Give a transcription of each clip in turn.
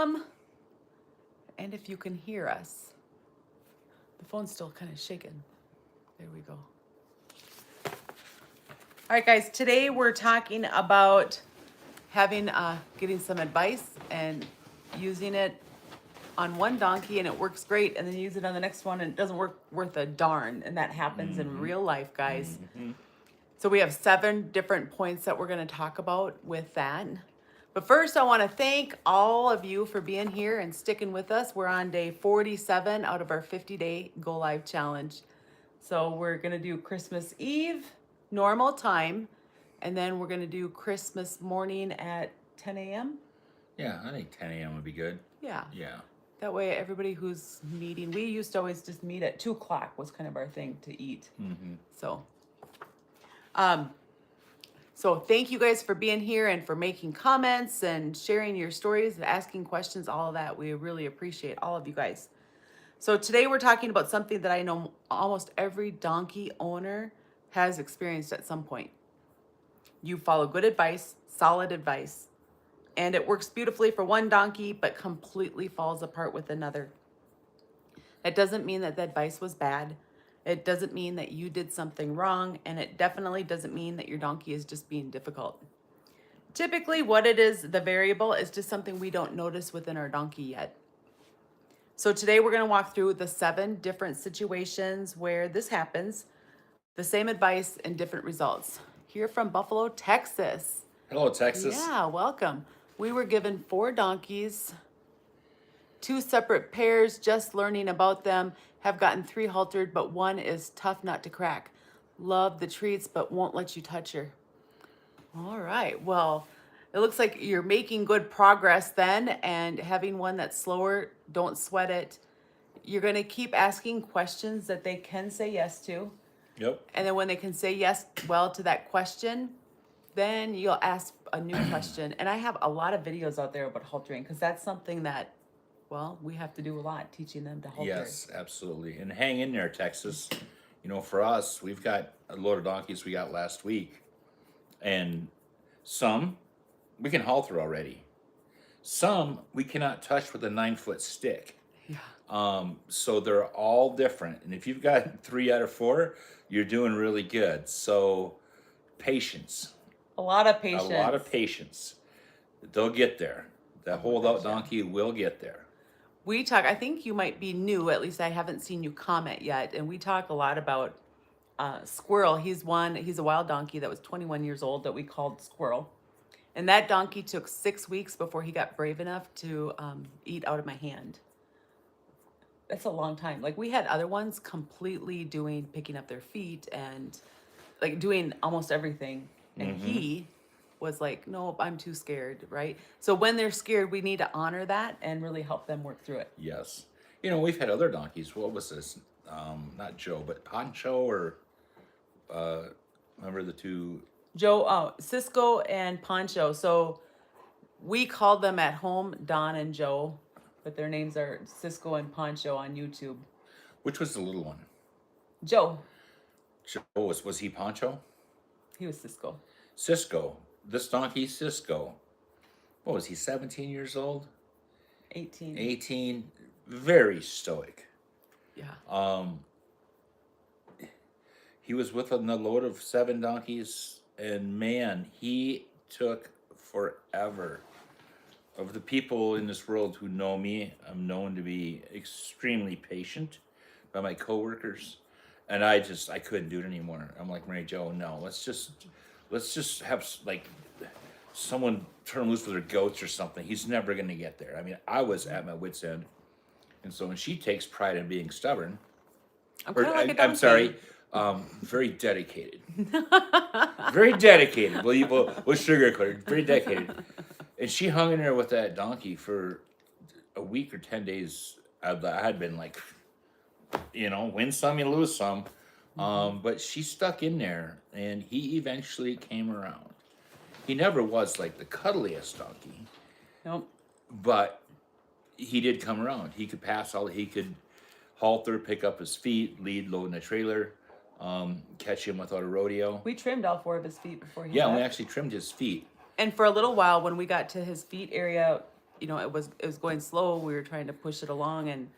And if you can hear us. The phone's still kind of shaking. There we go. All right, guys, today we're talking about getting some advice and using it on one donkey and it works great, and then use it on the next one and it doesn't work worth a darn. And that happens in real life, guys. So we have 7 different points that we're going to talk about with that. But first, I want to thank all of you for being here and sticking with us. We're on day 47 out of our 50-day Go Live challenge. So we're going to do Christmas Eve, normal time, and then we're going to do Christmas morning at 10 a.m. Yeah, I think 10 a.m. would be good. Yeah. Yeah. That way, everybody who's meeting, we used to always just meet at 2 o'clock was kind of our thing to eat. So thank you guys for being here and for making comments and sharing your stories, asking questions, all of that. We really appreciate all of you guys. So today we're talking about something that I know almost every donkey owner has experienced at some point. You follow good advice, solid advice, and it works beautifully for one donkey, but completely falls apart with another. That doesn't mean that the advice was bad. It doesn't mean that you did something wrong, and it definitely doesn't mean that your donkey is just being difficult. Typically, what it is, the variable, is just something we don't notice within our donkey yet. So today we're going to walk through the 7 different situations where this happens, the same advice and different results. Here from Buffalo, Texas. Hello, Texas. Yeah, welcome. We were given 4 donkeys, 2 separate pairs, just learning about them, have gotten 3 haltered, but one is tough nut to crack. Love the treats, but won't let you touch her. All right, well, it looks like you're making good progress then, and having one that's slower, don't sweat it. You're gonna keep asking questions that they can say yes to. Yep. And then when they can say yes well to that question, then you'll ask a new question. And I have a lot of videos out there about haltering, because that's something that, well, we have to do a lot, teaching them to halter. Yes, absolutely. And hang in there, Texas. You know, for us, we've got a load of donkeys we got last week. And some we can halter already. Some we cannot touch with a 9-foot stick. Yeah. So they're all different. And if you've got 3 out of 4, you're doing really good. So patience. A lot of patience. A lot of patience. They'll get there. That holdout donkey will get there. We talk, I think you might be new, at least I haven't seen you comment yet. And we talk a lot about Squirrel. He's a wild donkey that was 21 years old that we called Squirrel. And that donkey took 6 weeks before he got brave enough to eat out of my hand. That's a long time. Like, we had other ones completely picking up their feet and like doing almost everything. And he was like, nope, I'm too scared, right? So when they're scared, we need to honor that and really help them work through it. Yes. You know, we've had other donkeys. What was this? Not Joe, but Poncho, or remember the 2? Cisco and Poncho. So we called them at home Don and Joe, but their names are Cisco and Poncho on YouTube. Which was the little one? Joe. Joe was he Poncho? He was Cisco. Cisco. This donkey, Cisco. What was he, 17 years old? 18. 18. Very stoic. Yeah. He was with a load of 7 donkeys, and man, he took forever. Of the people in this world who know me, I'm known to be extremely patient by my coworkers, and I couldn't do it anymore. I'm like, MaryJo, no, let's just have like someone turn loose with their goats or something. He's never gonna get there. I mean, I was at my wit's end, and so when she takes pride in being stubborn, I'm sorry, very dedicated. Very dedicated. We'll sugarcoat it. Very dedicated. And she hung in there with that donkey for a week or 10 days. I had been like, win some, you lose some. But she stuck in there, and he eventually came around. He never was like the cuddliest donkey. Nope. But he did come around. He could he could halter, pick up his feet, lead, load in a trailer, catch him without a rodeo. We trimmed all 4 of his feet before he Yeah, left. we actually trimmed his feet. And for a little while, when we got to his feet area, you know, it was going slow. We were trying to push it along, and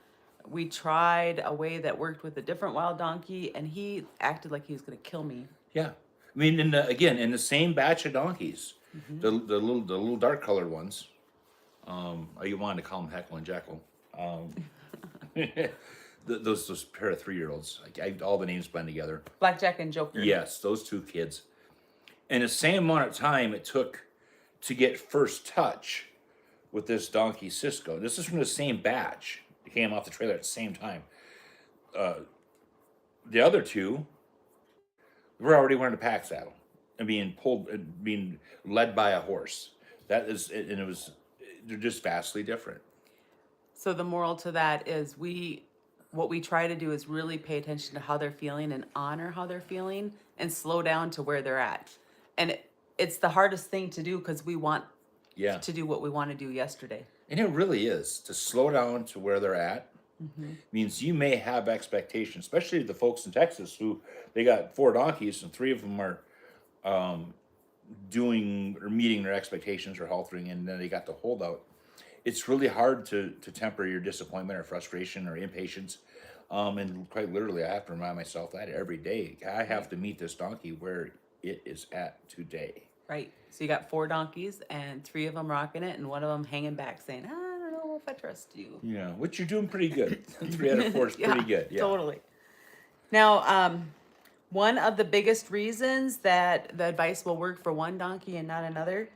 we tried a way that worked with a different wild donkey, and he acted like he was going to kill me. Yeah, I mean, again, in the same batch of donkeys, Mm-hmm. the little dark colored ones. You wanted to call them Heckle and Jekyll. Those pair of 3-year-olds, all the names blend together. Blackjack and Joker. Yes, those two kids. And the same amount of time it took to get first touch with this donkey Cisco. This is from the same batch. They came off the trailer at the same time. The other two were already wearing a pack saddle and being pulled, being led by a horse. That is, and it was, they're just vastly different. So the moral to that is what we try to do is really pay attention to how they're feeling and honor how they're feeling and slow down to where they're at. And it's the hardest thing to do because we want to do what we want to do yesterday. And it really is. To slow down to where they're at means you may have expectations, especially the folks in Texas who they got 4 donkeys and 3 of them are doing or meeting their expectations or haltering, and then they got the holdout. It's really hard to temper your disappointment or frustration or impatience. And quite literally, I have to remind myself that every day. I have to meet this donkey where it is at today. Right. So you got 4 donkeys and 3 of them rocking it and one of them hanging back saying, I don't know if I trust you. Yeah, which you're doing pretty good. 3 out of 4 is pretty good. Yeah, totally. Now, one of the biggest reasons that the advice will work for one donkey and not another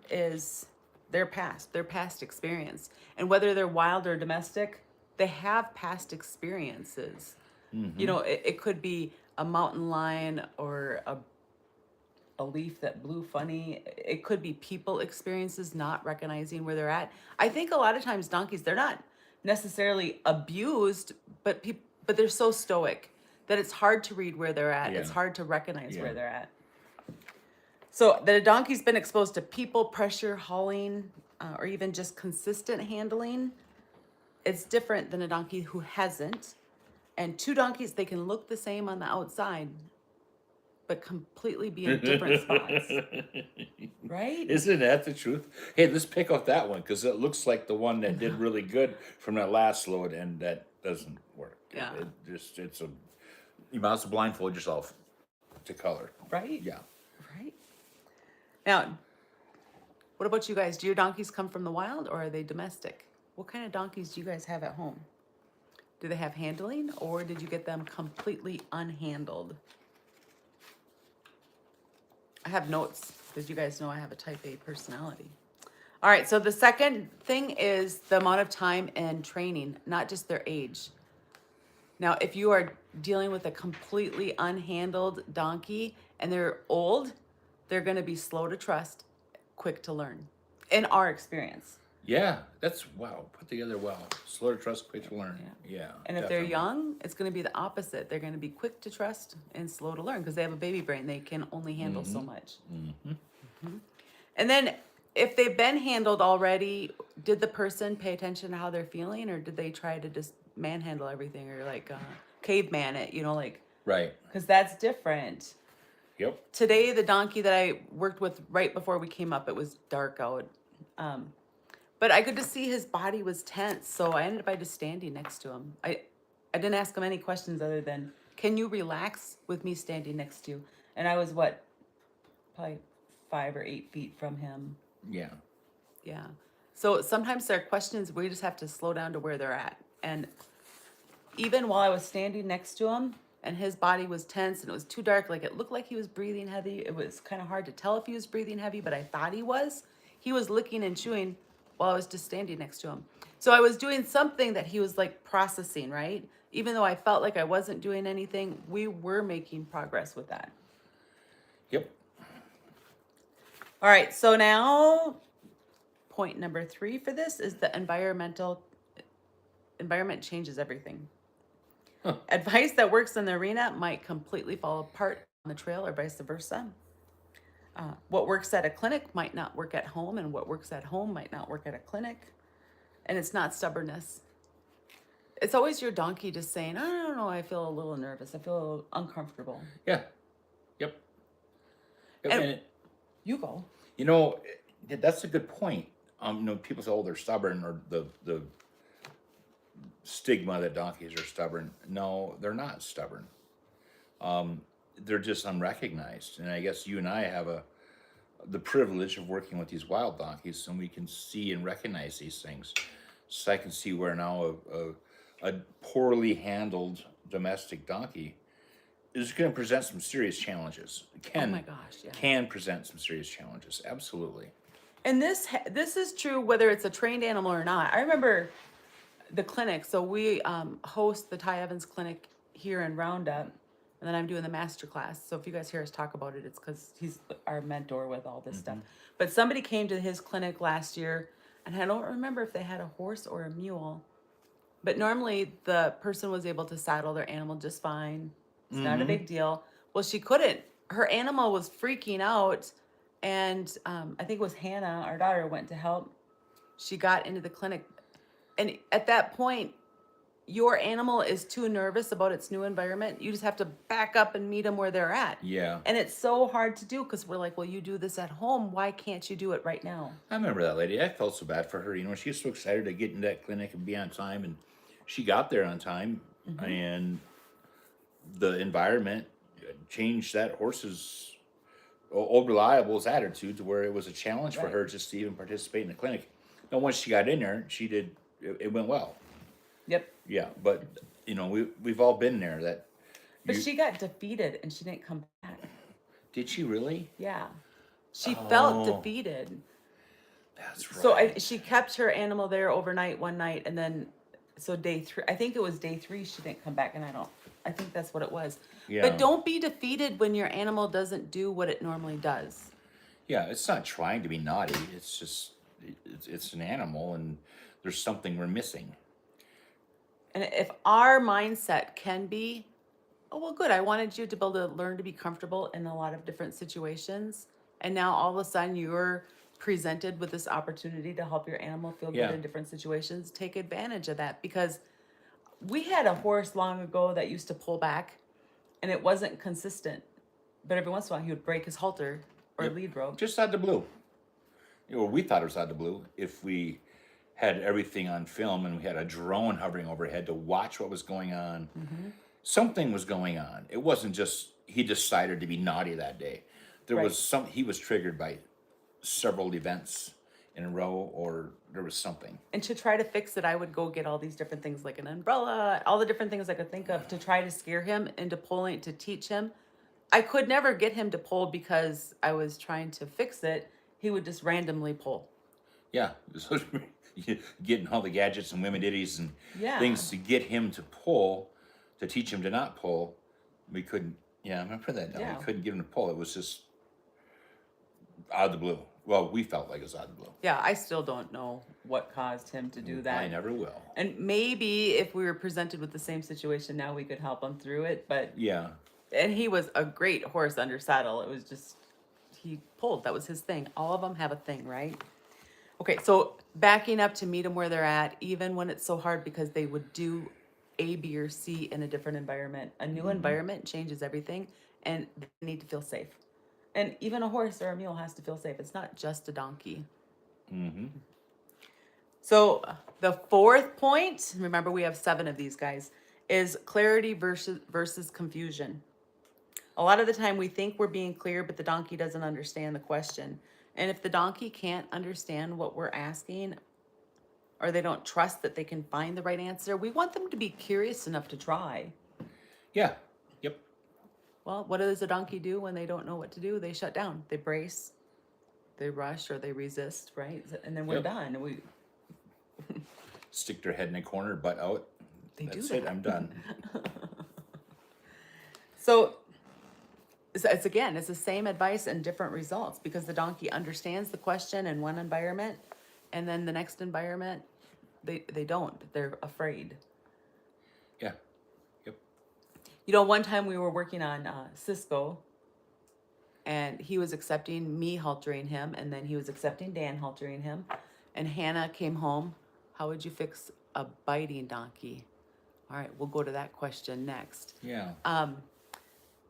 is their past experience. And whether they're wild or domestic, they have past experiences. You know, it could be a mountain lion or a leaf that blew funny. It could be people experiences not recognizing where they're at. I think a lot of times donkeys, they're not necessarily abused, but they're so stoic that it's hard to read where they're at. Yeah. It's hard to recognize where they're at. So that a donkey's been exposed to people, pressure, hauling, or even just consistent handling, it's different than a donkey who hasn't. And 2 donkeys, they can look the same on the outside, but completely be in different spots. Right? Isn't that the truth? Hey, let's pick out that one because it looks like the one that did really good from that last load, and that doesn't work. Yeah. You might as well blindfold yourself to color. Right? Yeah. Right. Now, what about you guys? Do your donkeys come from the wild or are they domestic? What kind of donkeys do you guys have at home? Do they have handling or did you get them completely unhandled? I have notes because you guys know I have a type A personality. All right, so the second thing is the amount of time and training, not just their age. Now, if you are dealing with a completely unhandled donkey and they're old, they're going to be slow to trust, quick to learn, in our experience. Yeah, that's wow. Put together well. Slow to trust, quick to learn. Yeah. And if they're young, it's going to be the opposite. They're going to be quick to trust and slow to learn because they have a baby brain. They can only handle so much. And then if they've been handled already, did the person pay attention to how they're feeling or did they try to just manhandle everything or like caveman it, you know, like. Right. Because that's different. Yep. Today, the donkey that I worked with right before we came up, it was dark out. But I could just see his body was tense. So I ended up by just standing next to him. I didn't ask him any questions other than, can you relax with me standing next to you? And I was probably 5 or 8 feet from him. Yeah. Yeah. So sometimes there are questions where you just have to slow down to where they're at. And even while I was standing next to him and his body was tense and it was too dark, like it looked like he was breathing heavy. It was kind of hard to tell if he was breathing heavy, but I thought he was. He was licking and chewing while I was just standing next to him. So I was doing something that he was like processing, right? Even though I felt like I wasn't doing anything, we were making progress with that. Yep. All right, so now point number 3 for this is the environment changes everything. Advice that works in the arena might completely fall apart on the trail or vice versa. What works at a clinic might not work at home, and what works at home might not work at a clinic. And it's not stubbornness. It's always your donkey just saying, I don't know, I feel a little nervous. I feel a little uncomfortable. Yeah. Yep. And you go. You know, that's a good point. People say, oh, they're stubborn, or the stigma that donkeys are stubborn. No, they're not stubborn. They're just unrecognized. And I guess you and I have the privilege of working with these wild donkeys, and we can see and recognize these things. So I can see where now a poorly handled domestic donkey is going to present some serious challenges. Oh my gosh, yeah. Can present some serious challenges. Absolutely. And this is true whether it's a trained animal or not. I remember the clinic. So we host the Ty Evans Clinic here in Roundup, and then I'm doing the master class. So if you guys hear us talk about it, it's because he's our mentor with all this stuff. But somebody came to his clinic last year, and I don't remember if they had a horse or a mule. But normally the person was able to saddle their animal just fine. It's not a big deal. Well, she couldn't. Her animal was freaking out. And I think it was Hannah, our daughter, went to help. She got into the clinic. And at that point, your animal is too nervous about its new environment. You just have to back up and meet them where they're at. Yeah. And it's so hard to do because we're like, well, you do this at home. Why can't you do it right now? I remember that lady. I felt so bad for her. She was so excited to get into that clinic and be on time. And she got there on time. And the environment changed that horse's old reliable's attitude to where it was a challenge for her just to even participate in the clinic. And once she got in there, it went well. Yep. Yeah, but we've all been there. But she got defeated and she didn't come back. Did she really? Yeah. She felt defeated. That's right. So she kept her animal there overnight one night, and then so day 3, I think it was day 3, she didn't come back, and I think that's what it was. Yeah. But don't be defeated when your animal doesn't do what it normally does. Yeah, it's not trying to be naughty. It's just it's an animal, and there's something we're missing. And if our mindset can be, oh, well, good, I wanted you to be able to learn to be comfortable in a lot of different situations, and now all of a sudden you're presented with this opportunity to help your animal feel good in different situations, take advantage of that. Because we had a horse long ago that used to pull back, and it wasn't consistent. But every once in a while, he would break his halter or lead rope. Just out the blue. We thought it was out the blue. If we had everything on film and we had a drone hovering overhead to watch what was going on, something was going on. It wasn't just he decided to be naughty that day. There was he was triggered by several events in a row, or there was something. And to try to fix it, I would go get all these different things like an umbrella, all the different things I could think of to try to scare him into pulling, to teach him. I could never get him to pull because I was trying to fix it. He would just randomly pull. Yeah. So getting all the gadgets and women ditties and things to get him to pull, to teach him to not pull. We couldn't. Yeah, I remember that. We couldn't get him to pull. It was just out of the blue. Well, we felt like it was out of the blue. Yeah, I still don't know what caused him to do that. I never will. And maybe if we were presented with the same situation now, we could help him through it. But yeah. And he was a great horse under saddle. It was just, he pulled. That was his thing. All of them have a thing, right? Okay, so backing up to meet them where they're at, even when it's so hard because they would do A, B, or C in a different environment. A new environment changes everything, and they need to feel safe. And even a horse or a mule has to feel safe. It's not just a donkey. So the 4th point, remember we have 7 of these guys, is clarity versus confusion. A lot of the time we think we're being clear, but the donkey doesn't understand the question. And if the donkey can't understand what we're asking, or they don't trust that they can find the right answer, we want them to be curious enough to try. Yeah. Yep. Well, what does a donkey do when they don't know what to do? They shut down. They brace, they rush, or they resist, right? And then we're done. We stick their head in a corner, butt out. That's it. I'm done. So it's the same advice and different results, because the donkey understands the question in one environment, and then the next environment, they don't. They're afraid. Yeah. Yep. One time we were working on Cisco, and he was accepting me haltering him, and then he was accepting Dan haltering him. And Hannah came home. How would you fix a biting donkey? All right, we'll go to that question next. Yeah.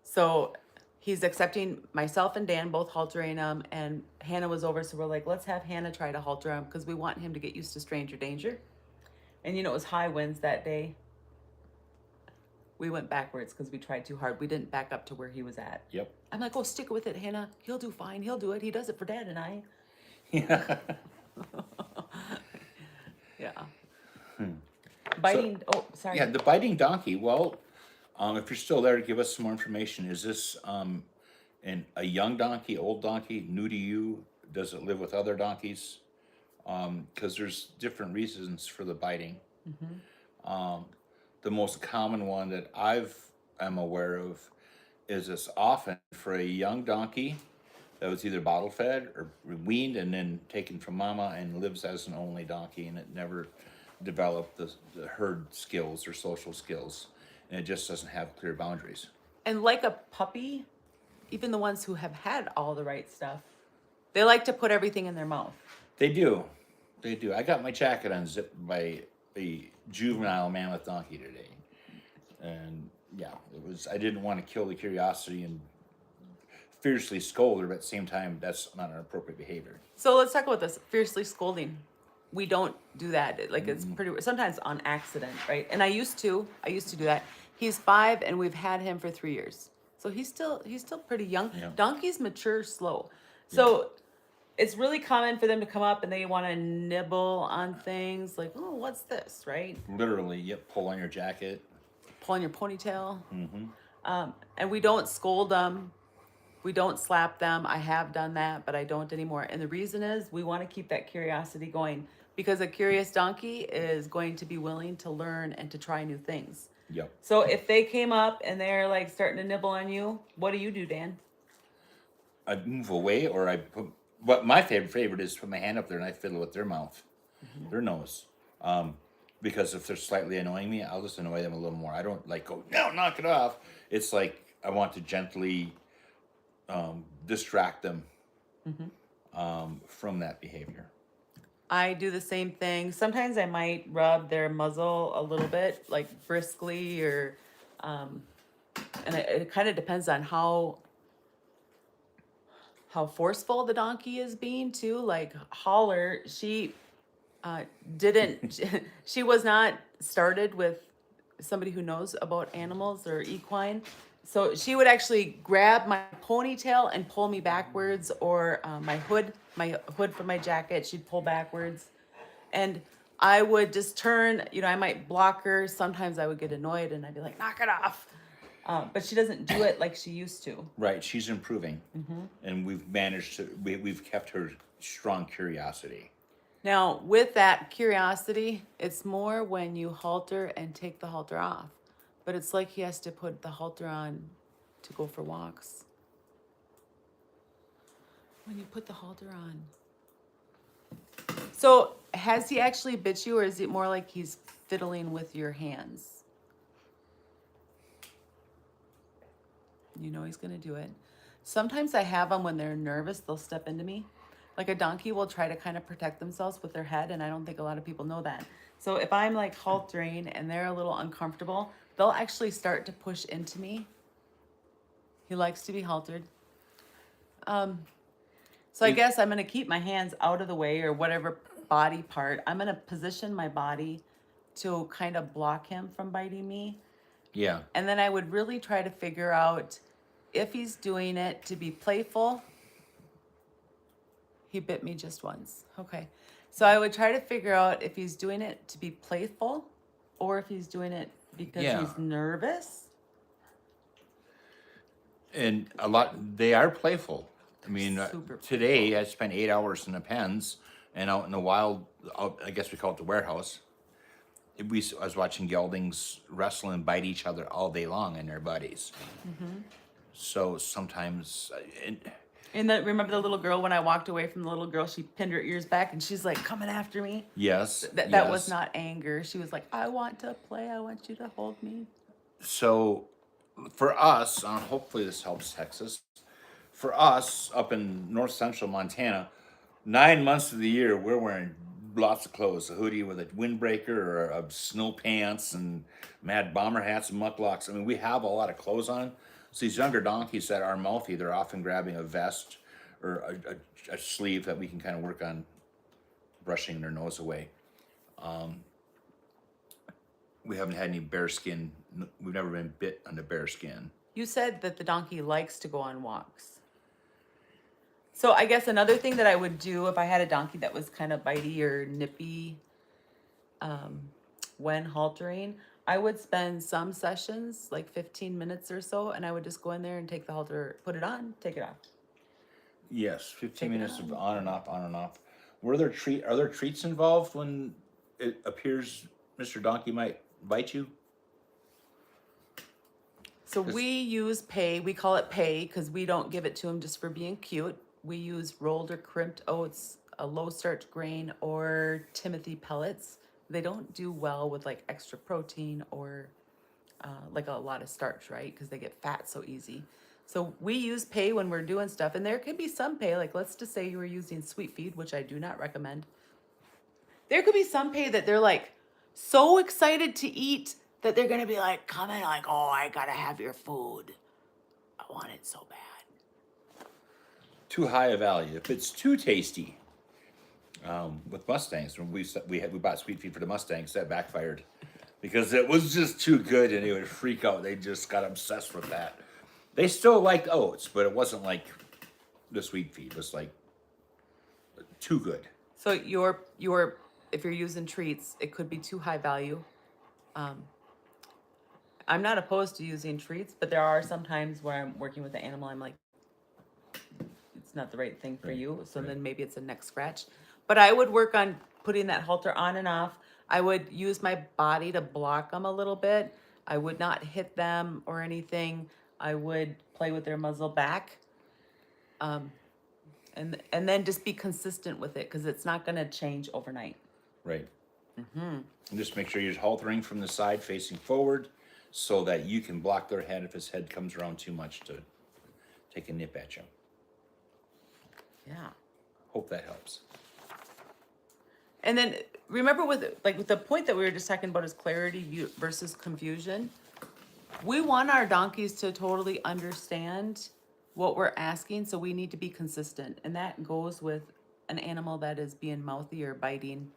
So he's accepting myself and Dan both haltering him, and Hannah was over, so we're like, let's have Hannah try to halter him because we want him to get used to stranger danger. And it was high winds that day. We went backwards because we tried too hard. We didn't back up to where he was at. Yep. I'm like, oh, stick with it, Hannah. He'll do fine. He'll do it. He does it for Dad and I. Yeah. Yeah. Biting. Oh, sorry. Yeah, the biting donkey. Well, if you're still there, give us some more information. Is this a young donkey, old donkey, new to you? Does it live with other donkeys? Because there's different reasons for the biting. The most common one that I'm aware of is it's often for a young donkey that was either bottle fed or weaned and then taken from mama and lives as an only donkey, and it never developed the herd skills or social skills, and it just doesn't have clear boundaries. And like a puppy, even the ones who have had all the right stuff, they like to put everything in their mouth. They do. I got my jacket unzipped by a juvenile mammoth donkey today. And yeah, I didn't want to kill the curiosity and fiercely scold her, but at the same time, that's not an appropriate behavior. So let's talk about this fiercely scolding. We don't do that. Like it's pretty sometimes on accident, right? And I used to do that. He's 5 and we've had him for 3 years. So he's still pretty young. Yeah. Donkeys mature slow. So it's really common for them to come up and they want to nibble on things like, oh, what's this, right? Literally, yep, pull on your jacket. Pull on your ponytail. And we don't scold them. We don't slap them. I have done that, but I don't anymore. And the reason is we want to keep that curiosity going because a curious donkey is going to be willing to learn and to try new things. Yep. So if they came up and they're like starting to nibble on you, what do, Dan? I move away, or I put. What my favorite is put my hand up there and I fiddle with their mouth, their nose. Because if they're slightly annoying me, I'll just annoy them a little more. I don't like go, no, knock it off. It's like I want to gently distract them from that behavior. I do the same thing. Sometimes I might rub their muzzle a little bit, like briskly, or, and it kind of depends on how forceful the donkey is being too. Like Holler, she she was not started with somebody who knows about animals or equine. So she would actually grab my ponytail and pull me backwards, or my hood from my jacket, she'd pull backwards. And I would just turn, I might block her. Sometimes I would get annoyed and I'd be like, knock it off. But she doesn't do it like she used to. Right, she's improving. And we've managed to, we've kept her strong curiosity. Now, with that curiosity, it's more when you halter and take the halter off. But it's like he has to put the halter on to go for walks. When you put the halter on. So, has he actually bit you, or is it more like he's fiddling with your hands? You know he's going to do it. Sometimes I have them when they're nervous, they'll step into me. Like a donkey will try to kind of protect themselves with their head, and I don't think a lot of people know that. So if I'm like haltering and they're a little uncomfortable, they'll actually start to push into me. He likes to be haltered. So I guess I'm going to keep my hands out of the way, or whatever body part. I'm going to position my body to kind of block him from biting me. Yeah. And then I would really try to figure out if he's doing it to be playful. He bit me just once. Okay. So I would try to figure out if he's doing it to be playful or if he's doing it because he's nervous. And they are playful. I mean, Super today I spent 8 hours in the pens and out in the wild, I guess we call it the warehouse. I was watching geldings wrestle and bite each other all day long and their buddies. So sometimes... And remember the little girl, when I walked away from the little girl, she pinned her ears back and she's like coming after me. Yes. That was not anger. She was like, I want to play. I want you to hold me. So for us, hopefully this helps Texas. For us up in north central Montana, 9 months of the year, we're wearing lots of clothes, a hoodie with a windbreaker or snow pants and mad bomber hats and mucklocks. I mean, we have a lot of clothes on. So these younger donkeys that are mouthy, they're often grabbing a vest or a sleeve that we can kind of work on brushing their nose away. We haven't had any bear skin. We've never been bit on the bear skin. You said that the donkey likes to go on walks. So I guess another thing that I would do if I had a donkey that was kind of bitey or nippy when haltering, I would spend some sessions, like 15 minutes or so, and I would just go in there and take the halter, put it on, take it off. Yes, 15 Take it minutes of on. on and off, on and off. Are there treats involved when it appears Mr. Donkey might bite you? So we use pay, we call it pay because we don't give it to him just for being cute. We use rolled or crimped oats, a low starch grain, or Timothy pellets. They don't do well with like extra protein or like a lot of starch, right? Because they get fat so easy. So we use pay when we're doing stuff, and there could be some pay, like let's just say you were using sweet feed, which I do not recommend. There could be some pay that they're like so excited to eat that they're gonna be like coming like, oh, I gotta have your food. I want it so bad. Too high a value. If it's too tasty, with Mustangs, when we bought sweet feed for the Mustangs, that backfired because it was just too good and they would freak out. They just got obsessed with that. They still liked oats, but it wasn't like the sweet feed. It was like too good. So if you're using treats, it could be too high value. I'm not opposed to using treats, but there are some times where I'm working with the animal, I'm like, it's not the right thing for Right, you. So right. then maybe it's a neck scratch. But I would work on putting that halter on and off. I would use my body to block them a little bit. I would not hit them or anything. I would play with their muzzle back. And then just be consistent with it because it's not going to change overnight. Right. And just make sure you're haltering from the side facing forward so that you can block their head if his head comes around too much to take a nip at you. Yeah. Hope that helps. And then remember with the point that we were just talking about is clarity versus confusion. We want our donkeys to totally understand what we're asking, so we need to be consistent. And that goes with an animal that is being mouthy or biting.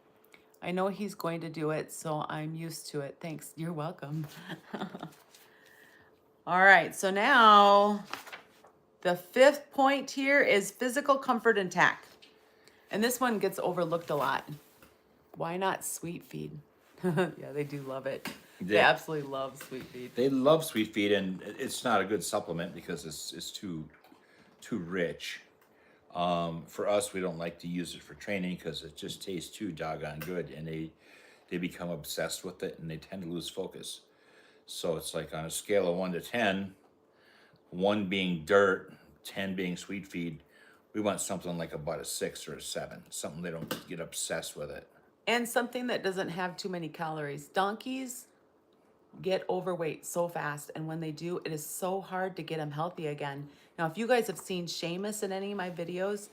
I know he's going to do it, so I'm used to it. Thanks. You're welcome. All right, so now the fifth point here is physical comfort and tack. And this one gets overlooked a lot. Why not sweet feed? Yeah, they do love it. They Yeah. absolutely love sweet feed. They love sweet feed, and it's not a good supplement because it's too rich. For us, we don't like to use it for training because it just tastes too doggone good, and they become obsessed with it, and they tend to lose focus. So it's like on a scale of 1 to 10, 1 being dirt, 10 being sweet feed. We want something like about a 6 or a 7, something they don't get obsessed with it. And something that doesn't have too many calories. Donkeys get overweight so fast, and when they do, it is so hard to get them healthy again. Now, if you guys have seen Seamus in any of my videos,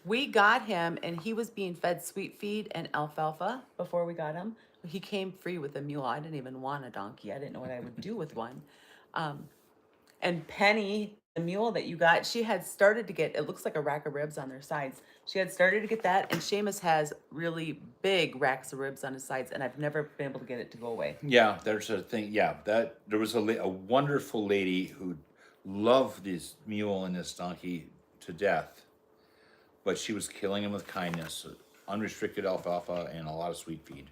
we got him and he was being fed sweet feed and alfalfa before we got him. He came free with a mule. I didn't even want a donkey. I didn't know what I would do with one. And Penny, the mule that you got, she had started to get, it looks like a rack of ribs on their sides. She had started to get that, and Seamus has really big racks of ribs on his sides, and I've never been able to get it to go away. Yeah, there's a thing. Yeah, that there was a wonderful lady who loved this mule and this donkey to death, but she was killing him with kindness, unrestricted alfalfa and a lot of sweet feed.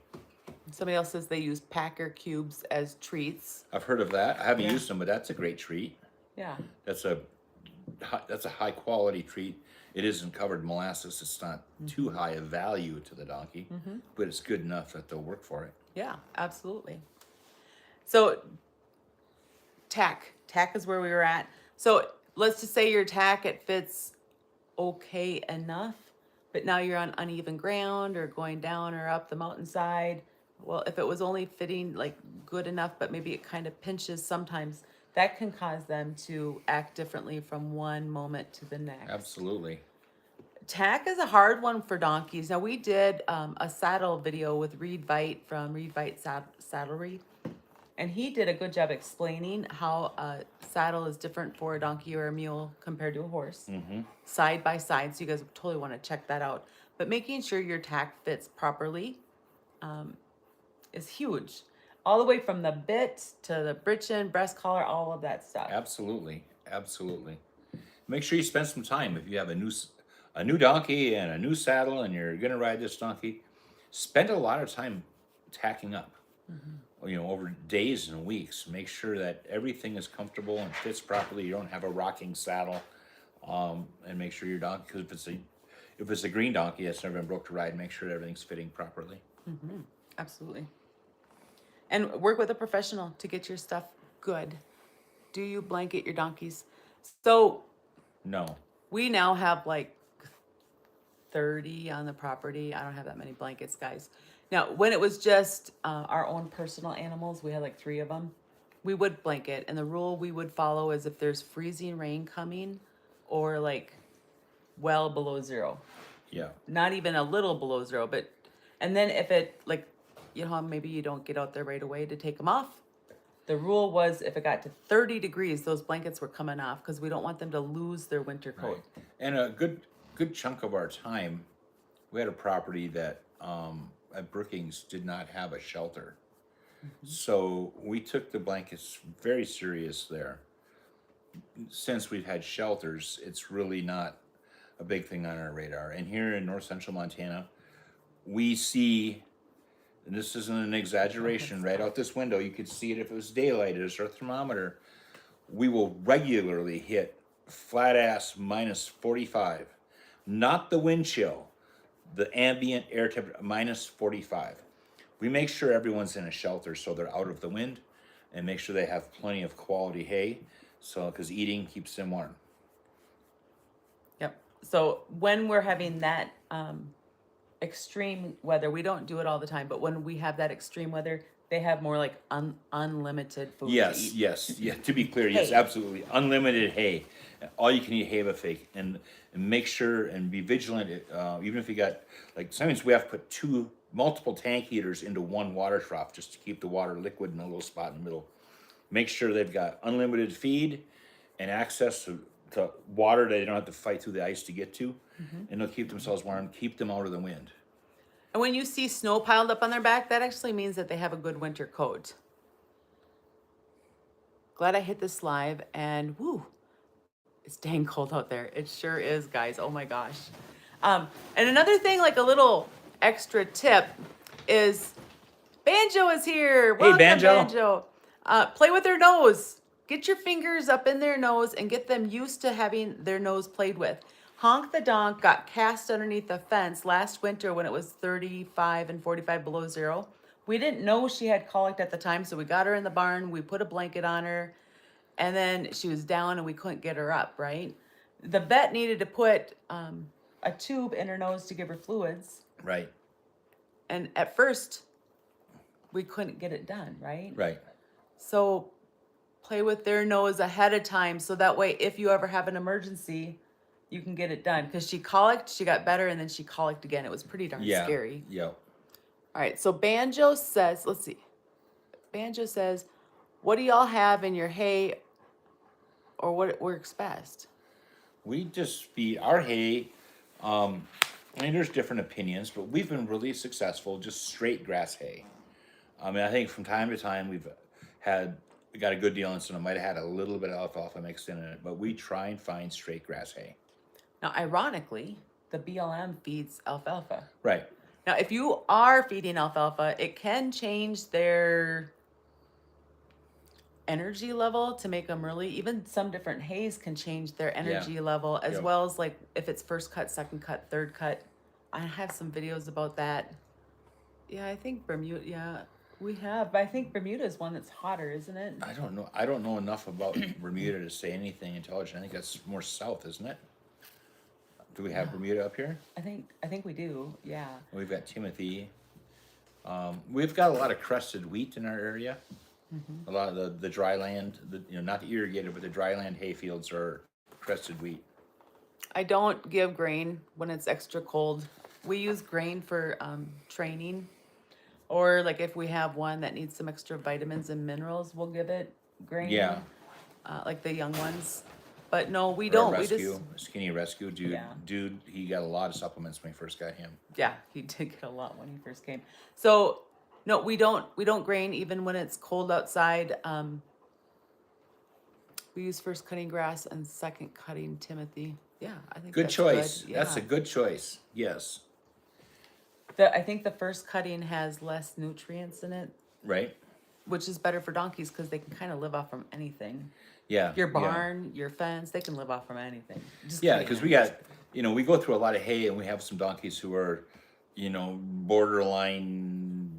Somebody else says they use Packer cubes as treats. I've heard of that. I haven't Yeah. used them, but that's a great treat. Yeah. That's a high quality treat. It isn't covered in molasses. It's not too high a value to the donkey, but it's good enough that they'll work for it. Yeah, absolutely. So tack is where we were at. So let's just say your tack, it fits okay enough, but now you're on uneven ground or going down or up the mountainside. Well, if it was only fitting like good enough, but maybe it kind of pinches sometimes, that can cause them to act differently from one moment to the next. Absolutely. Tack is a hard one for donkeys. Now we did a saddle video with Reed Veit from Reed Veit Saddlery, And he did a good job explaining how a saddle is different for a donkey or a mule compared to a horse, side by side. So you guys totally want to check that out. But making sure your tack fits properly is huge. All the way from the bit to the britchin, breast collar, all of that stuff. Absolutely, absolutely. Make sure you spend some time. If you have a new donkey and a new saddle, and you're gonna ride this donkey, spend a lot of time tacking up. You know, over days and weeks. Make sure that everything is comfortable and fits properly. You don't have a rocking saddle, and make sure your donkey, because if it's a green donkey that's never been broke to ride, make sure everything's fitting properly. Absolutely. And work with a professional to get your stuff good. Do you blanket your donkeys? So No. we now have like 30 on the property. I don't have that many blankets, guys. Now, when it was just our own personal animals, we had like 3 of them. We would blanket, and the rule we would follow is if there's freezing rain coming or like well below 0. Yeah. Not even a little below 0, but and then if it like, you know, maybe you don't get out there right away to take them off. The rule was if it got to 30 degrees, those blankets were coming off because we don't want them to lose their winter coat. Right. And a good chunk of our time, we had a property that at Brookings did not have a shelter. So we took the blankets very serious there. Since we've had shelters, it's really not a big thing on our radar. And here in north central Montana, we see, and this isn't an exaggeration, right out this window, you could see it if it was daylight, it's our thermometer. We will regularly hit flat ass minus 45. Not the wind chill, the ambient air temperature, minus 45. We make sure everyone's in a shelter so they're out of the wind, and make sure they have plenty of quality hay, so because eating keeps them warm. Yep. So when we're having that extreme weather, we don't do it all the time, but when we have that extreme weather, they have more like unlimited food to Yes, eat. yes, yeah. To be clear, yes, Hay. absolutely. Unlimited hay, all you can eat hay but fake, and make sure and be vigilant. Even if you got like sometimes we have to put multiple tank heaters into one water trough just to keep the water liquid in a little spot in the middle. Make sure they've got unlimited feed and access to water that they don't have to fight through the ice to get to, and they'll keep themselves warm, keep them out of the wind. And when you see snow piled up on their back, that actually means that they have a good winter coat. Glad I hit this live, and woo, it's dang cold out there. It sure is, guys. Oh my gosh. And another thing, like a little extra tip, is Banjo is here. Welcome, Banjo. Play with their nose. Get your fingers up in their nose and get them used to having their nose played with. Honk the Donk got cast underneath the fence last winter when it was 35 and 45 below 0. We didn't know she had colic at the time, so we got her in the barn. We put a blanket on her, and then she was down and we couldn't get her up, right? The vet needed to put a tube in her nose to give her fluids. Right. And at first, we couldn't get it done, right? Right. So play with their nose ahead of time so that way if you ever have an emergency, you can get it done. Because she colicked, she got better, and then she colicked again. It was pretty darn scary. Yeah. All right, so Banjo says, let's see. Banjo says, what do y'all have in your hay or what works best? We just feed our hay. I mean, there's different opinions, but we've been really successful just straight grass hay. I mean, I think from time to time we got a good deal on some. It might have had a little bit of alfalfa mixed in it, but we try and find straight grass hay. Now, ironically, the BLM feeds alfalfa. Right. Now, if you are feeding alfalfa, it can change their energy level to make them really, even some different hays can change their energy level, as well as like if it's first cut, second cut, third cut. I have some videos about that. Yeah, I think Bermuda, I think Bermuda is one that's hotter, isn't it? I don't know enough about Bermuda to say anything intelligent. I think that's more south, isn't it? Do we have Bermuda up here? I think we do, yeah. We've got Timothy. We've got a lot of crested wheat in our area. A lot of the dry land, not the irrigated, but the dry land hay fields are crested wheat. I don't give grain when it's extra cold. We use grain for training. Or like if we have one that needs some extra vitamins and minerals, we'll give it grain. Yeah. Like the young ones. But no, we Or a don't. We rescue, just, skinny rescue dude. Yeah. Dude, he got a lot of supplements when we first got him. yeah, he did get a lot when he first came. So no, we don't grain even when it's cold outside. We use first cutting grass and second cutting Timothy. Yeah, I think Good that's choice. Good. That's a Yeah. good choice. Yes. I think the first cutting has less nutrients in it, Right? which is better for donkeys because they can kind of live off from anything. Yeah. Your yeah. barn, your fence, they can live off from anything. Just Yeah, kidding. because we got, we go through a lot of hay, and we have some donkeys who are, borderline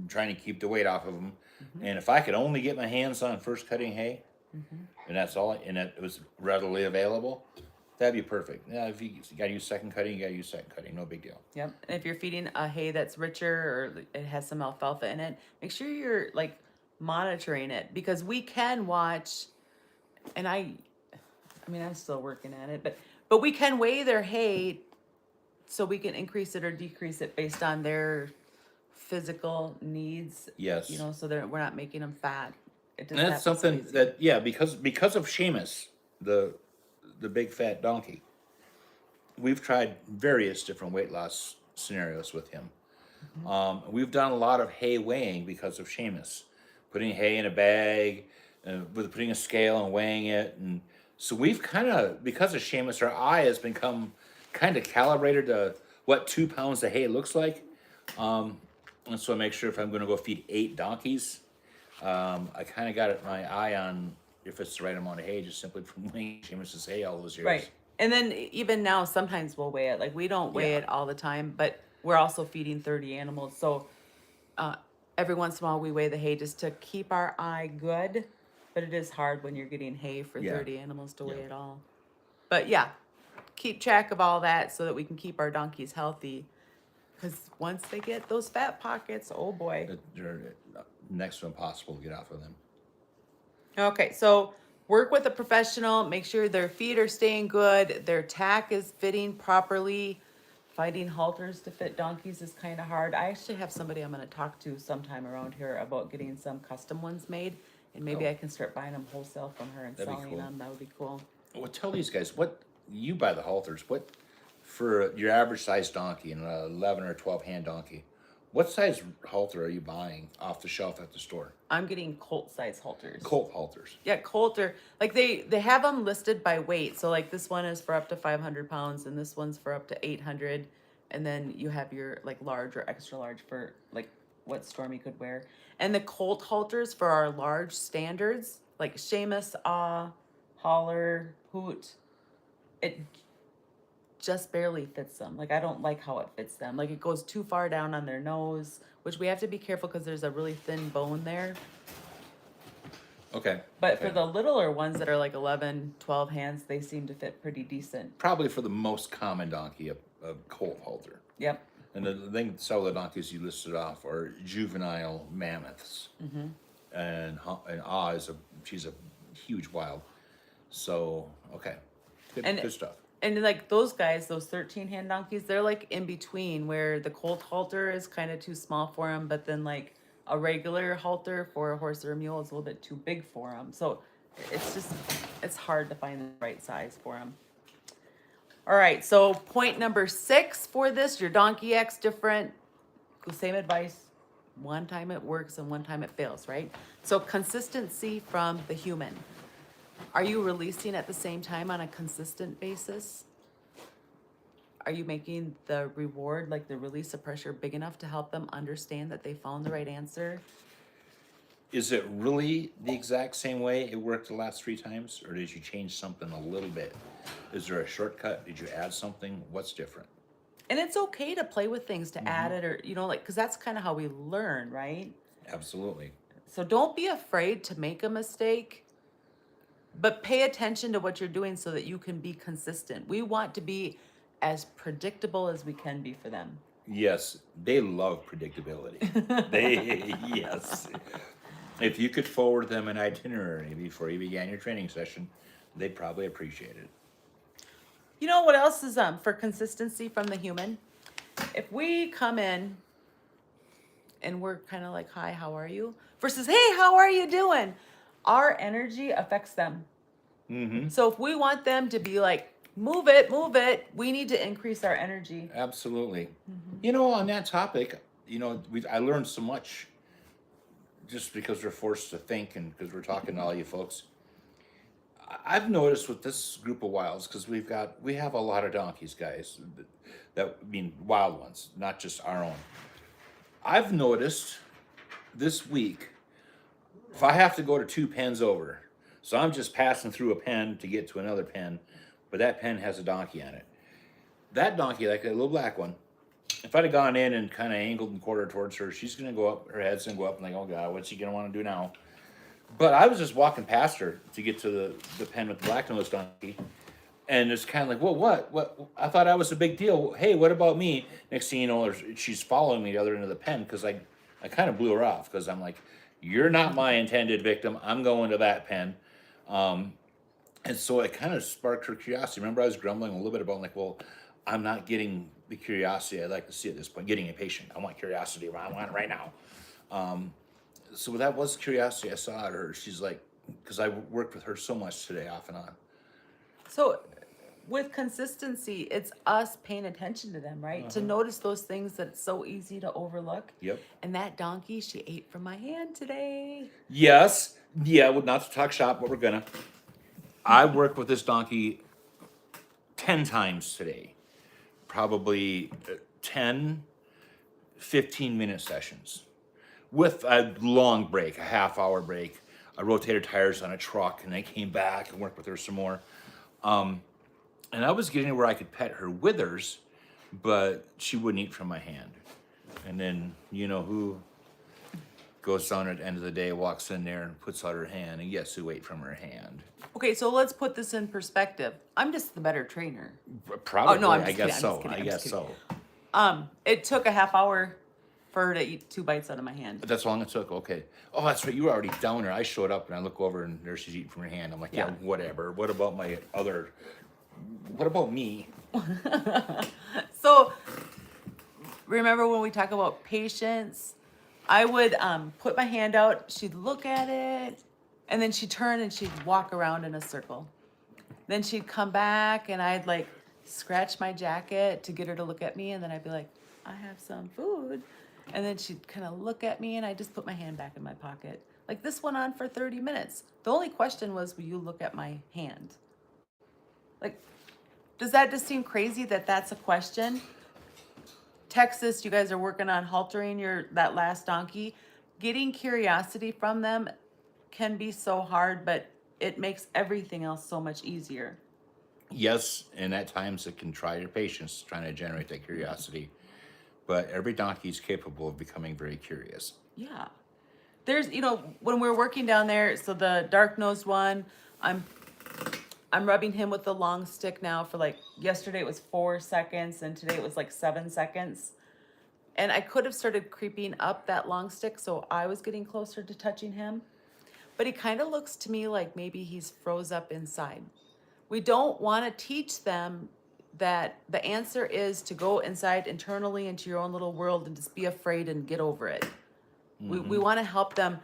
trying to keep the weight off of them. And if I could only get my hands on first cutting hay, and that's all, and it was readily available, that'd be perfect. Yeah, if you gotta use second cutting, you gotta use second cutting, no big deal. Yep. And if you're feeding a hay that's richer or it has some alfalfa in it, make sure you're like monitoring it because we can watch. And I mean, I'm still working at it, but we can weigh their hay so we can increase it or decrease it based on their physical needs. Yes. So we're not making them fat. It And that's something that, because of Seamus, the big fat donkey, we've tried various different weight loss scenarios with him. We've done a lot of hay weighing because of Seamus, putting hay in a bag, with putting a scale and weighing it, and so we've kind of, because of Seamus, our eye has become kind of calibrated to what 2 pounds of hay looks like. And so I make sure if I'm going to go feed 8 donkeys, I kind of got my eye on if it's the right amount of hay, just simply from weighing Seamus's hay all those years. Right. And then even now, sometimes we'll weigh it. Like we don't weigh Yeah. it all the time, but we're also feeding 30 animals. So every once in a while we weigh the hay just to keep our eye good. But it is hard when you're getting hay for Yeah. 30 animals to weigh Yeah. it all. But yeah, keep track of all that so that we can keep our donkeys healthy. Because once they get those fat pockets, oh boy. They're next to impossible to get off of them. Okay, so work with a professional, make sure their feet are staying good, their tack is fitting properly. Finding halters to fit donkeys is kind of hard. I actually have somebody I'm going to talk to sometime around here about getting some custom ones made, and maybe Oh. I can start buying them wholesale from her and That'd be selling cool. them. That would be cool. Well, tell these guys, what you buy the halters, what for your average size donkey and an 11 or 12 hand donkey, what size halter are you buying off the shelf at the store? I'm getting colt size halters. Colt halters. Yeah, colt are like they have them listed by weight. So like this one is for up to 500 pounds, and this one's for up to 800. And then you have your like large or extra large for like what Stormy could wear. And the colt halters for our large standards, like Seamus, Holler, Hoot, it just barely fits them. Like I don't like how it fits them. Like it goes too far down on their nose, which we have to be careful because there's a really thin bone there. Okay. But okay. for the littler ones that are like 11, 12 hands, they seem to fit pretty decent. Probably for the most common donkey, a colt halter. Yep. And the thing, some of the donkeys you listed off are juvenile mammoths. And she's a huge wild. So, okay. Good stuff. And like those guys, those 13 hand donkeys, they're like in between where the colt halter is kind of too small for them, but then like a regular halter for a horse or a mule is a little bit too big for them. So it's hard to find the right size for them. All right, so point number 6 for this, your donkey acts different. The same advice. One time it works and one time it fails, right? So consistency from the human. Are you releasing at the same time on a consistent basis? Are you making the reward, like the release of pressure, big enough to help them understand that they found the right answer? Is it really the exact same way it worked the last 3 times? Or did you change something a little bit? Is there a shortcut? Did you add something? What's different? And it's okay to play with things, to add it, or, like, because that's kind of how we learn, right? Absolutely. So don't be afraid to make a mistake, but pay attention to what you're doing so that you can be consistent. We want to be as predictable as we can be for them. Yes, they love predictability. Yes. If you could forward them an itinerary before you began your training session, they'd probably appreciate it. You know what else is for consistency from the human? If we come in and we're kind of like, hi, how are you? Versus, hey, how are you doing? Our energy affects them. Mm-hmm. So if we want them to be like, move it, we need to increase our energy. Absolutely. You know, on that topic, you know, I learned so much just because we're forced to think and because we're talking to all you folks. I've noticed with this group of wilds, because we have a lot of donkeys, guys, that I mean wild ones, not just our own. I've noticed this week, if I have to go to two pens over, so I'm just passing through a pen to get to another pen, but that pen has a donkey on it. That donkey, like a little black one, if I'd have gone in and kind of angled and quartered towards her, she's gonna go up, her head's gonna go up and like, oh God, what's she gonna want to do now? But I was just walking past her to get to the pen with the black nose donkey. And it's kind of like, well, what? I thought I was a big deal. Hey, what about me? Next thing you know, she's following me the other end of the pen because I kind of blew her off because I'm like, you're not my intended victim. I'm going to that pen. And so it kind of sparked her curiosity. Remember, I was grumbling a little bit about like, well, I'm not getting the curiosity I'd like to see at this point. Getting impatient. I want curiosity. I want it right now. So that was curiosity I saw at her. She's like, because I worked with her so much today, off and on. So with consistency, it's us paying attention to them, right? To notice those things that it's so easy to overlook. Yep. And that donkey, she ate from my hand today. Yes. Yeah, well, not to talk shop, but we're gonna. I worked with this donkey 10 times today. Probably 10, 15-minute sessions. With a long break, a half-hour break. I rotated tires on a truck, and I came back and worked with her some more. And I was getting to where I could pet her withers, but she wouldn't eat from my hand. And then, you know who goes down at the end of the day, walks in there and puts out her hand, and guess who ate from her hand? Okay, so let's put this in perspective. I'm just the better trainer. Probably, Oh, no, I'm I just guess kidding, so. I'm just kidding, I I'm just guess kidding. so. It took a half hour for her to eat 2 bites out of my hand. That's how long it took. Okay. Oh, that's right. You were already down there. I showed up and I look over and there she's eating from her hand. I'm like, yeah, Yeah. whatever. What about my other? What about me? So remember when we talk about patience, I would put my hand out, she'd look at it, and then she'd turn and she'd walk around in a circle. Then she'd come back and I'd like scratch my jacket to get her to look at me, and then I'd be like, I have some food. And then she'd kind of look at me and I just put my hand back in my pocket. Like this went on for 30 minutes. The only question was, will you look at my hand? Like, does that just seem crazy that that's a question? Texas, you guys are working on haltering that last donkey. Getting curiosity from them can be so hard, but it makes everything else so much easier. Yes, and at times it can try your patience trying to generate that curiosity. But every donkey is capable of becoming very curious. Yeah. There's, when we're working down there, so the dark-nosed one, I'm rubbing him with the long stick now for like, yesterday it was 4 seconds and today it was like 7 seconds. And I could have started creeping up that long stick so I was getting closer to touching him. But he kind of looks to me like maybe he's froze up inside. We don't want to teach them that the answer is to go inside internally into your own little world and just be afraid and get over it. We want to help them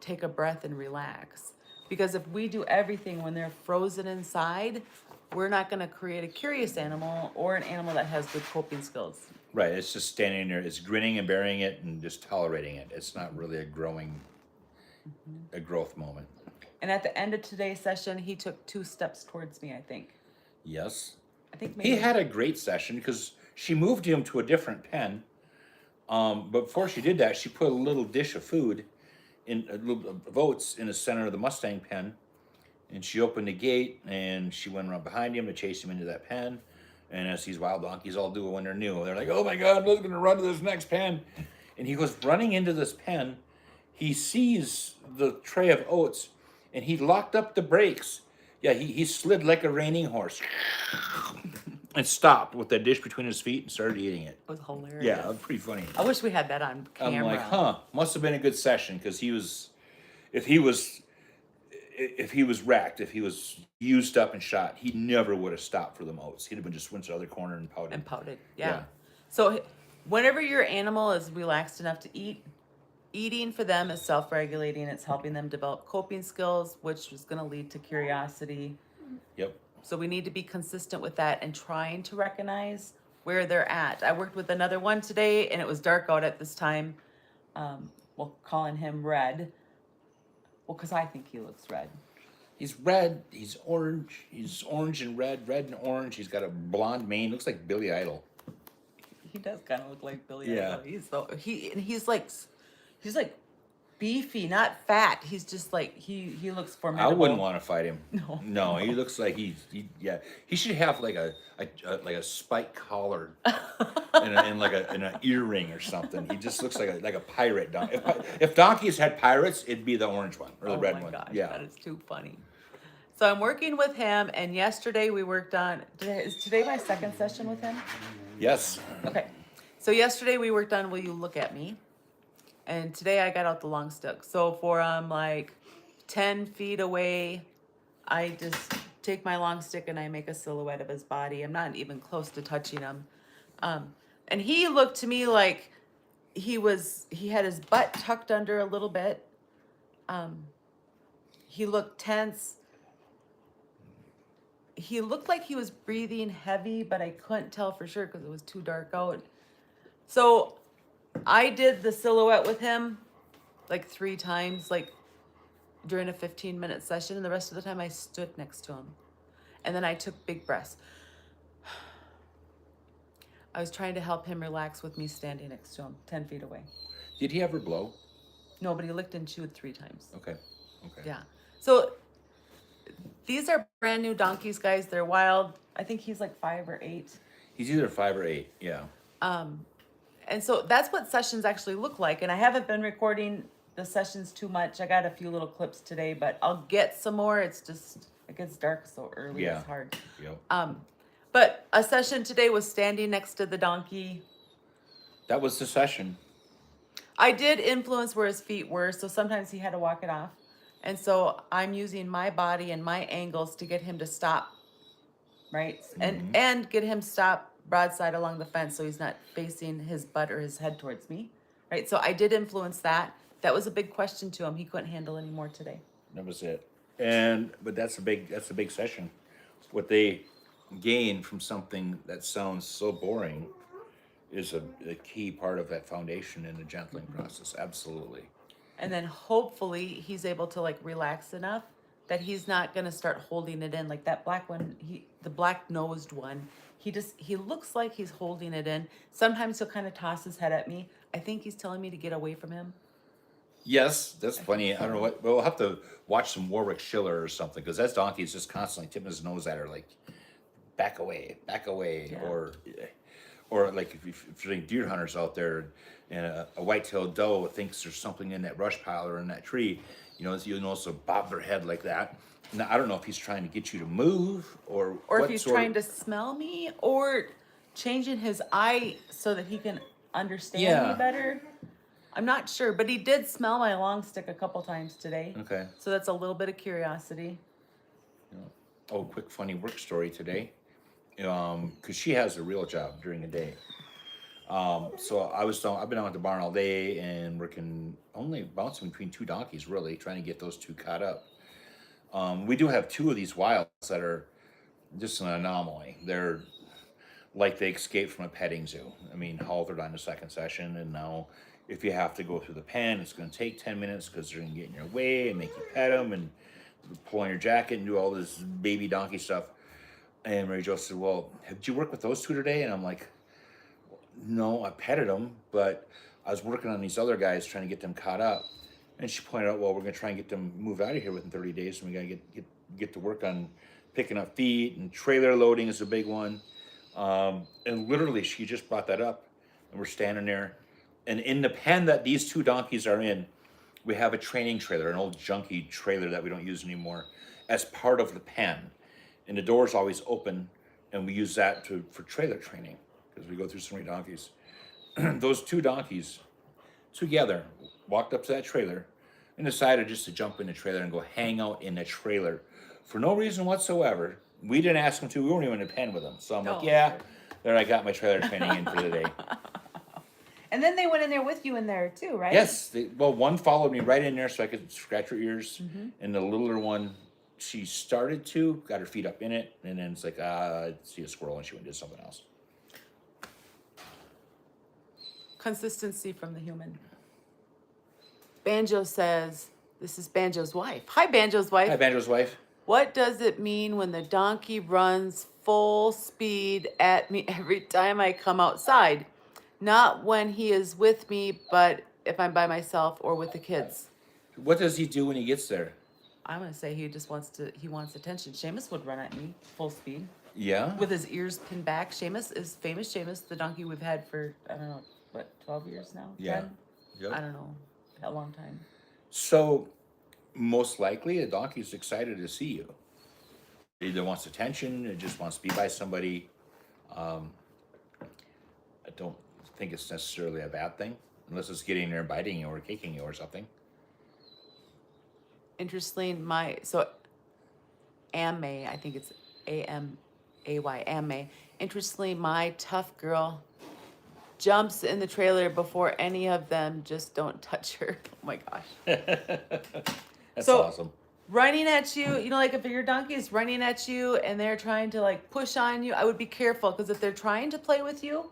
take a breath and relax. Because if we do everything when they're frozen inside, we're not going to create a curious animal or an animal that has good coping skills. Right, it's just standing there, it's grinning and bearing it and just tolerating it. It's not really a growth moment. And at the end of today's session, he took 2 steps towards me, I think. Yes. I think maybe He had a great session because she moved him to a different pen. But before she did that, she put a little dish of food in a little of oats in the center of the Mustang pen. And she opened the gate and she went around behind him to chase him into that pen. And as these wild donkeys all do when they're new, they're like, oh my God, let's going to run to this next pen. And he goes running into this pen. He sees the tray of oats and he locked up the brakes. Yeah, he slid like a reining horse and stopped with that dish between his feet and started eating it. It was hilarious. Yeah, it was pretty funny. I wish we had that on camera. I'm like, must have been a good session because if he was wrecked, if he was used up and shot, he never would have stopped for the oats. He'd have been just went to the other corner and pouted. And pouted, yeah. So whenever your animal is relaxed enough to eat, eating for them is self-regulating. It's helping them develop coping skills, which is going to lead to curiosity. Yep. So we need to be consistent with that and trying to recognize where they're at. I worked with another one today, and it was dark out at this time. We're calling him Red. Well, because I think he looks red. He's red. He's orange. He's orange and red and orange. He's got a blonde mane. Looks like Billy Idol. He does kind of look like Billy. Yeah. He's like beefy, not fat. He's just like he looks I formidable. wouldn't want to fight him. No. No, he looks like yeah. He should have like a spike collar and like an earring or something. He just looks like a pirate donkey. If donkeys had pirates, it'd be the orange one or the red one. Oh my gosh, Yeah. that is too funny. So I'm working with him, and yesterday we worked on. Is today my second session with him? Yes. Okay. So yesterday we worked on Will You Look at Me? And today I got out the long stick. So for like 10 feet away, I just take my long stick and I make a silhouette of his body. I'm not even close to touching him. And he looked to me like he had his butt tucked under a little bit. He looked tense. He looked like he was breathing heavy, but I couldn't tell for sure because it was too dark out. So I did the silhouette with him like 3 times, like during a 15-minute session, and the rest of the time I stood next to him. And then I took big breaths. I was trying to help him relax with me standing next to him, 10 feet away. Did he ever blow? No, but he licked and chewed 3 times. Okay. Yeah. So these are brand new donkeys, guys. They're wild. I think he's like 5 or 8. He's either 5 or 8. Yeah. And so that's what sessions actually look like. And I haven't been recording the sessions too much. I got a few little clips today, but I'll get some more. It's just, it gets dark so early. Yeah. It's hard. Yep. But a session today was standing next to the donkey. That was the session. I did influence where his feet were, so sometimes he had to walk it off. And so I'm using my body and my angles to get him to stop, right? And get him stop broadside along the fence so he's not facing his butt or his head towards me, right? So I did influence that. That was a big question to him. He couldn't handle any more today. That was it. But that's a big session. What they gain from something that sounds so boring is a key part of that foundation in the gentling process. Absolutely. And then hopefully he's able to like relax enough that he's not going to start holding it in like that black one. The black nosed one, he looks like he's holding it in. Sometimes he'll kind of toss his head at me. I think he's telling me to get away from him. Yes, that's funny. I don't know what. We'll have to watch some Warwick Schiller or something because that donkey is just constantly tipping his nose at her, like back away, Yeah. or like if you're like deer hunters out there and a white-tailed doe thinks there's something in that brush pile or in that tree, you'll also bob their head like that. Now I don't know if he's trying to get you to move or if he's trying to smell me or changing his eye so that he can understand me better. I'm not sure, but he did smell my long stick a couple times today. Okay. So that's a little bit of curiosity. Oh, quick funny work story today. Because she has a real job during the day. So I've been out at the barn all day and working, only bouncing between 2 donkeys really, trying to get those 2 caught up. We do have 2 of these wilds that are just an anomaly. They're like they escaped from a petting zoo. I mean, haltered on the second session, and now if you have to go through the pen, it's going to take 10 minutes because they're going to get in your way and make you pet them and pull on your jacket and do all this baby donkey stuff. And MaryJo said, well, did you work with those 2 today? And I'm like, no, I petted them, but I was working on these other guys trying to get them caught up. And she pointed out, well, we're going to try and get them moved out of here within 30 days. And we got to get to work on picking up feet, and trailer loading is a big one. And literally, she just brought that up, and we're standing there. And in the pen that these 2 donkeys are in, we have a training trailer, an old junky trailer that we don't use anymore, as part of the pen. And the door's always open, and we use that for trailer training because we go through so many donkeys. Those 2 donkeys together walked up to that trailer and decided just to jump in the trailer and go hang out in the trailer for no reason whatsoever. We didn't ask them to. We weren't even in a pen with them. So I'm like, yeah, there I got my trailer training in for the day. And then they went in there with you in there too, right? Yes. Well, one followed me right in there so I could scratch her ears. Mm-hmm. And the littler one, she started to, got her feet up in it. And then it's like, I see a squirrel, and she went and did something else. Consistency from the human. Banjo says, this is Banjo's wife. Hi, Banjo's wife. Hi, Banjo's wife. What does it mean when the donkey runs full speed at me every time I come outside? Not when he is with me, but if I'm by myself or with the kids. What does he do when he gets there? I'm gonna say he wants attention. Seamus would run at me full speed Yeah. with his ears pinned back. Seamus is famous. Seamus, the donkey we've had for, I don't know, what, 12 years now? Yeah. 10? Yep. I don't know, a long time. So, most likely, a donkey's excited to see you. It either wants attention, it just wants to be by somebody. I don't think it's necessarily a bad thing, unless it's getting there and biting you or kicking you or something. Interestingly, Ammay, I think it's Amay, Ammay. Interestingly, my tough girl jumps in the trailer before any of them. Just don't touch her. Oh my gosh. That's So- awesome. Running at you, like if your donkey is running at you and they're trying to like push on you, I would be careful, because if they're trying to play with you,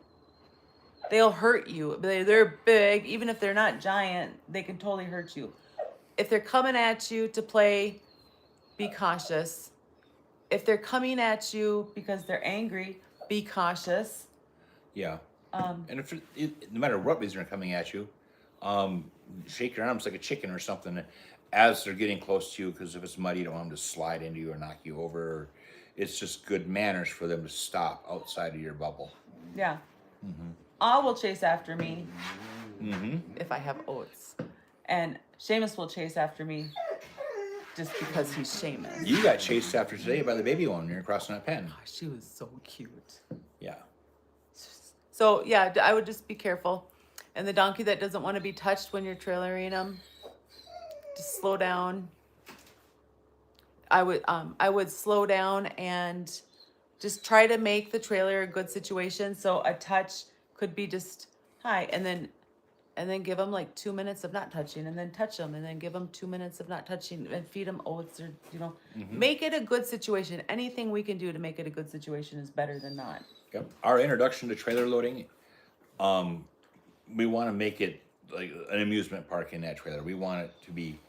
they'll hurt you. They're big, even if they're not giant, they can totally hurt you. If they're coming at you to play, be cautious. If they're coming at you because they're angry, be cautious. Yeah. Um, And if no matter what reason they're coming at you, shake your arms like a chicken or something as they're getting close to you, because if it's muddy, you don't want them to slide into you or knock you over. It's just good manners for them to stop outside of your bubble. yeah. Mm-hmm. All will chase after me Mm-hmm. if I have oats. And Seamus will chase after me just because he's Seamus. You got chased after today by the baby one when you're crossing that pen. Gosh, she was so cute. Yeah. So yeah, I would just be careful. And the donkey that doesn't want to be touched when you're trailering them, just slow down. I would slow down and just try to make the trailer a good situation. So a touch could be just hi, and then give them like 2 minutes of not touching, and then touch them, and then give them 2 minutes of not touching, and feed them oats, or make it a good situation. Anything we can do to make it a good situation is better than not. Yep. Our introduction to trailer loading, we want to make it like an amusement park in that trailer. We want it to be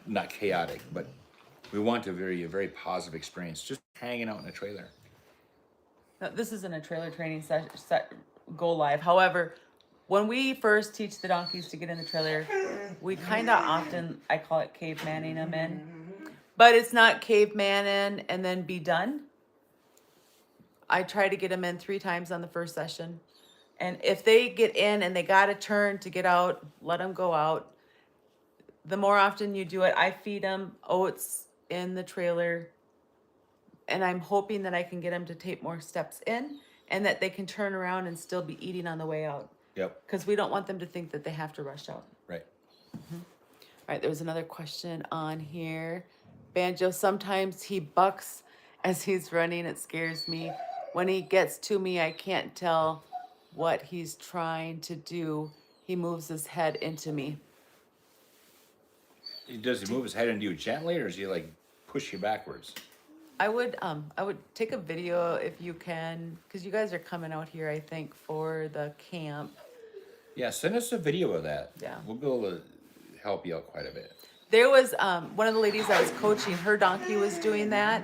not chaotic, but we want a very positive experience, just hanging out in a trailer. Now, this isn't a trailer training go live. However, when we first teach the donkeys to get in the trailer, we kind of often, I call it cavemanning them in. But it's not caveman and then be done. I try to get them in 3 times on the first session. And if they get in and they got to turn to get out, let them go out. The more often you do it, I feed them oats in the trailer. And I'm hoping that I can get them to take more steps in and that they can turn around and still be eating on the way out. Yep. Because we don't want them to think that they have to rush out. Right. All right, there was another question on here. Banjo, sometimes he bucks as he's running. It scares me. When he gets to me, I can't tell what he's trying to do. He moves his head into me. Does he move his head into you gently, or does he like push you backwards? I would take a video if you can, because you guys are coming out here, I think, for the camp. Yeah, send us a video of that. Yeah. We'll be able to help you out quite a bit. There was one of the ladies I was coaching, her donkey was doing that,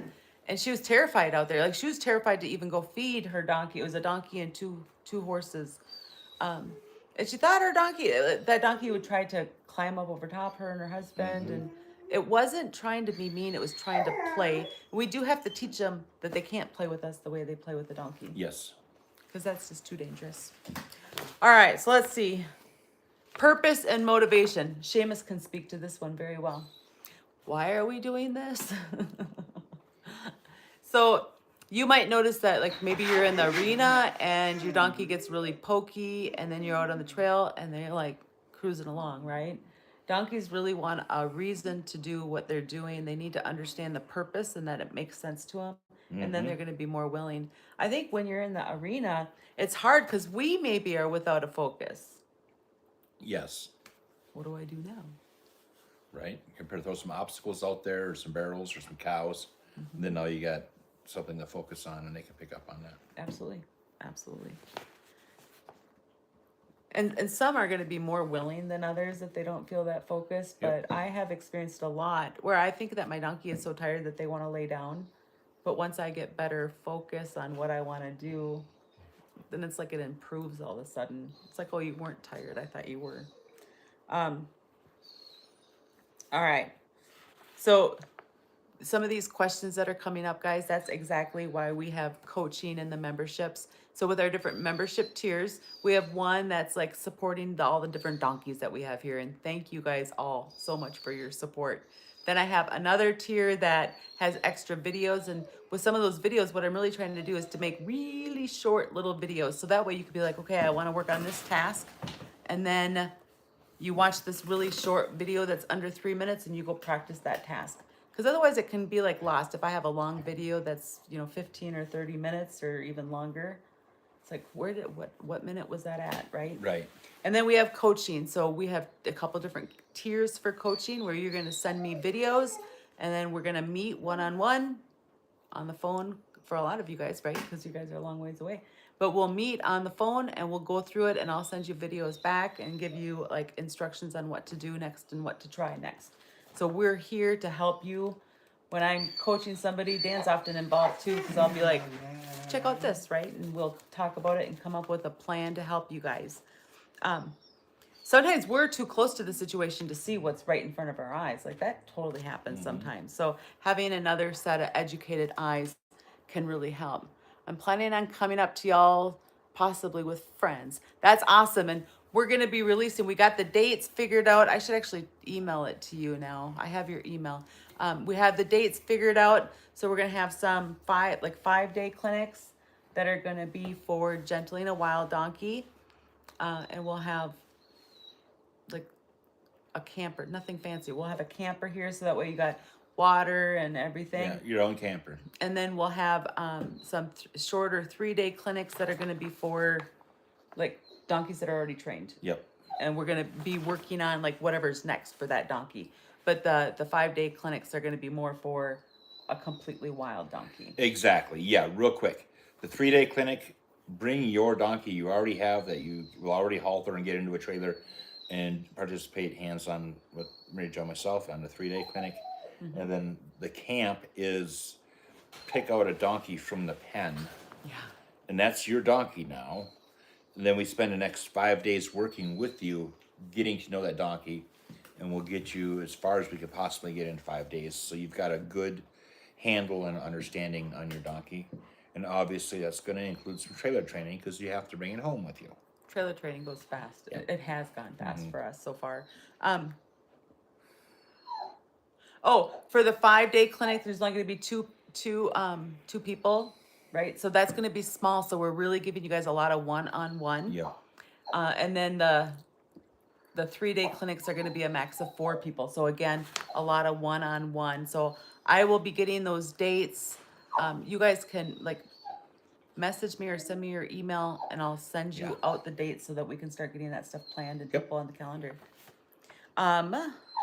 and she was terrified out there. Like, she was terrified to even go feed her donkey. It was a donkey and two horses. And she thought that donkey would try to climb up over top her and her husband. And it wasn't trying to be mean, it was trying to play. We do have to teach them that they can't play with us the way they play with the donkey. Yes. Because that's just too dangerous. All right, so let's see. Purpose and motivation. Seamus can speak to this one very well. Why are we doing this? So you might notice that, like, maybe you're in the arena and your donkey gets really pokey, and then you're out on the trail and they're like cruising along, right? Donkeys really want a reason to do what they're doing. They need to understand the purpose and that it makes sense to them. And then they're going to be more willing. I think when you're in the arena, it's hard because we maybe are without a focus. Yes. What do I do now? Right? You can throw some obstacles out there, or some barrels, or some cows. And then now you got something to focus on, and they can pick up on that. Absolutely. Absolutely. And some are going to be more willing than others if they don't feel that focused. Yep. But I have experienced a lot where I think that my donkey is so tired that they want to lay down. But once I get better focus on what I want to do, then it's like it improves all of a sudden. It's like, oh, you weren't tired. I thought you were. All right. So some of these questions that are coming up, guys, that's exactly why we have coaching in the memberships. So with our different membership tiers, we have one that's like supporting all the different donkeys that we have here. And thank you guys all so much for your support. Then I have another tier that has extra videos. And with some of those videos, what I'm really trying to do is to make really short little videos. So that way you could be like, okay, I want to work on this task. And then you watch this really short video that's under 3 minutes and you go practice that task. Because otherwise it can be like lost. If I have a long video that's, 15 or 30 minutes or even longer, it's like, what minute was that at, right? Right. And then we have coaching. So we have a couple different tiers for coaching where you're going to send me videos and then we're going to meet one-on-one on the phone for a lot of you guys, right? Because you guys are a long ways away. But we'll meet on the phone and we'll go through it and I'll send you videos back and give you like instructions on what to do next and what to try next. So we're here to help you. When I'm coaching somebody, Dan's often involved too, because I'll be like, check out this, right? And we'll talk about it and come up with a plan to help you guys. Sometimes we're too close to the situation to see what's right in front of our eyes. Like that totally happens sometimes. So having another set of educated eyes can really help. I'm planning on coming up to y'all possibly with friends. That's awesome. And we're going to be releasing, we got the dates figured out. I should actually email it to you now. I have your email. We have the dates figured out. So we're going to have some 5-day clinics that are going to be for gentling a wild donkey. And we'll have like a camper, nothing fancy. We'll have a camper here so that way you got water and everything. Yeah, your own camper. And then we'll have some shorter 3-day clinics that are going to be for like donkeys that are already trained. Yep. And we're going to be working on like whatever's next for that donkey. But the 5-day clinics are going to be more for a completely wild donkey. Exactly. Yeah, real quick. The 3-day clinic, bring your donkey you already have that you will already halter and get into a trailer and participate hands-on with MaryJo and myself on the 3-day clinic. Mm-hmm. And then the camp is pick out a donkey from the pen. Yeah. And that's your donkey now. And then we spend the next 5 days working with you, getting to know that donkey, and we'll get you as far as we could possibly get in 5 days. So you've got a good handle and understanding on your donkey. And obviously that's going to include some trailer training because you have to bring it home with you. Trailer training goes fast. Yeah. It has gone fast Mm-hmm. for us so far. For the 5-day clinic, there's only going to be two people, right? So that's going to be small. So we're really giving you guys a lot of one-on-one. Yeah. And then the 3-day clinics are going to be a max of 4 people. So again, a lot of one-on-one. So I will be getting those dates. You guys can like message me or send me your email and I'll send you out the dates so that we can start getting that stuff planned and people on the calendar.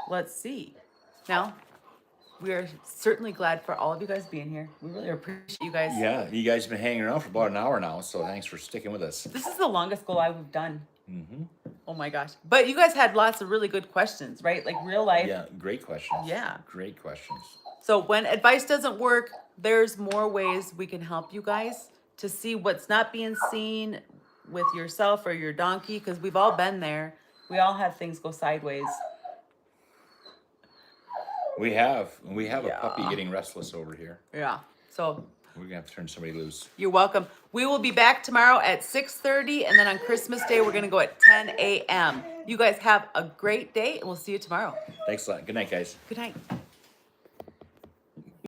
Let's see. Now, we are certainly glad for all of you guys being here. We really appreciate you guys. Yeah, you guys have been hanging around for about an hour now, so thanks for sticking with us. This is the longest go live we've done. Mm-hmm. Oh my gosh. But you guys had lots of really good questions, right? Like real life. Yeah, great questions. Yeah. Great questions. So when advice doesn't work, there's more ways we can help you guys to see what's not being seen with yourself or your donkey, because we've all been there. We all have things go sideways. We have a Yeah. puppy getting restless over here. Yeah. So We're gonna have to turn somebody loose. you're welcome. We will be back tomorrow at 6:30, and then on Christmas Day, we're going to go at 10 a.m. You guys have a great day, and we'll see you tomorrow. Thanks a lot. Good night, guys. Good night.